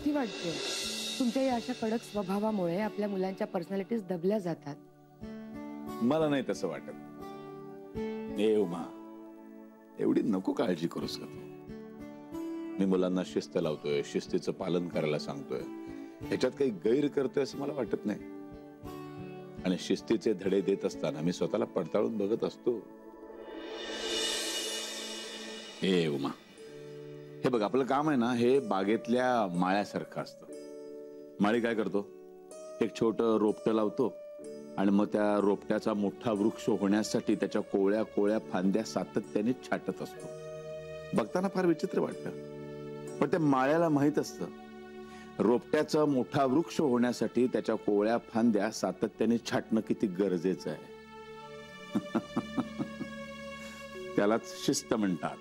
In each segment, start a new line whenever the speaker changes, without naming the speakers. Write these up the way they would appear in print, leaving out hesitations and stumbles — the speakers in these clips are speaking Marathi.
भीती वाटते. तुमच्या या अशा कडक स्वभावामुळे आपल्या मुलांच्या पर्सनॅलिटीज दबल्या जातात.
मला नाही तसं वाटत. ए उमा, एवढी नको काळजी करूस का तू. मी मुलांना शिस्त लावतोय, शिस्तीचं पालन करायला सांगतोय, ह्याच्यात काही गैर करतोय असं मला वाटत नाही. आणि शिस्तीचे धडे देत असताना मी स्वतःला पडताळून बघत असतो. ए उमा, हे बघ, आपलं काम आहे ना, हे बागेतल्या माळ्यासारखं असतं. माळी काय करतो, एक छोटं रोपटं लावतो आणि मग त्या रोपट्याचा मोठा वृक्ष होण्यासाठी त्याच्या कोवळ्या कोवळ्या फांद्या सातत्याने छाटत असतो. बघताना फार विचित्र वाटतं, पण त्या माळ्याला माहित असतं रोपट्याचा मोठा वृक्ष होण्यासाठी त्याच्या कोवळ्या फांद्या सातत्याने छाटणं किती गरजेचं आहे. त्यालाच शिस्त म्हणतात.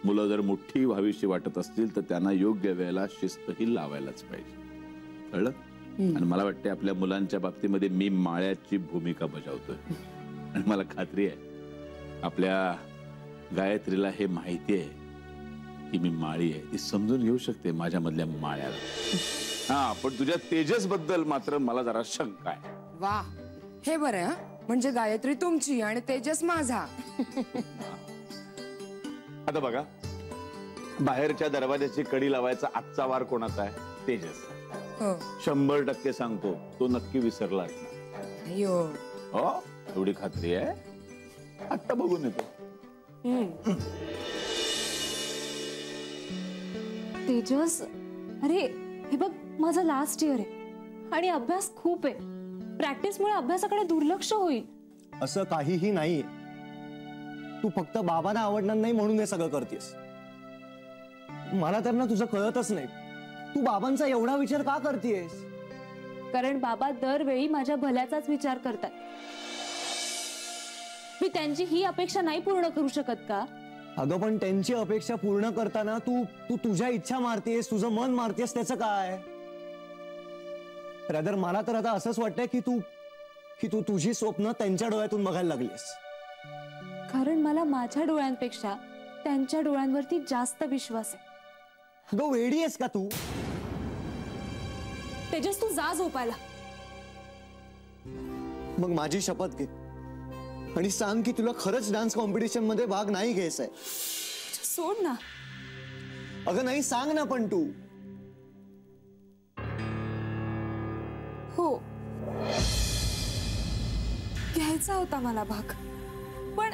मुलं जर मोठी व्हावीशी वाटत असतील तर त्यांना योग्य वेळेला शिस्त ही लावायलाच पाहिजे. कळलं? आणि मला वाटतं आपल्या मुलांच्या बाबतीमध्ये मी माळ्याची भूमिका बजावतोय. आणि मला खात्री आहे आपल्या गायत्रीला हे माहिती आहे की मी माळी आहे. ती समजून घेऊ शकते माझ्या मधल्या माळ्याला. हा, पण तुझ्या तेजस बद्दल मात्र मला जरा शंका आहे.
वा, हे बरं. म्हणजे गायत्री तुमची आणि तेजस माझा.
आता बघा, बाहेरच्या दरवाजाची कडी लावायचा आजचा वार कोणाचा आहे? तेजस. 100% सांगतो, तो नक्की विसरला असणार. हो, एवढी खात्री आहे. आत्ता बघून येतो.
तेजस, अरे हे बघ, माझं लास्ट इयर आहे आणि अभ्यास खूप आहे. प्रॅक्टिसमुळे अभ्यासाकडे दुर्लक्ष होईल.
असं काहीही नाही. तू फक्त बाबांना आवडणार नाही म्हणून हे सगळं करतेस. मला तर ना तुझं कळतच नाही. तू बाबांचा एवढा विचार का करतेस?
कारण बाबा दरवेळी माझ्या भल्याचाच विचार करतात. मी त्यांची ही अपेक्षा नाही पूर्ण करू शकत का?
अगं, पण त्यांची अपेक्षा पूर्ण करताना तू तुझ्या इच्छा मारतेस, तुझं मन मारतेस, त्याचं काय? रादर मला तर आता असंच वाटतंय की तू तुझी स्वप्न त्यांच्या डोळ्यातून बघायला लागलीस.
कारण मला माझ्या डोळ्यांपेक्षा त्यांच्या डोळ्यांवरती जास्त विश्वास आहे.
अगं, वेडी आहेस का तू?
तेजस, तू जा झोपायला.
मग माझी शपथ घे आणि सांग की तुला खरंच डान्स कॉम्पिटिशन मध्ये भाग नाही घ्यायचाय.
सोड ना.
अगं नाही, सांग ना पण तू.
हो, घ्यायचा होता मला भाग, पण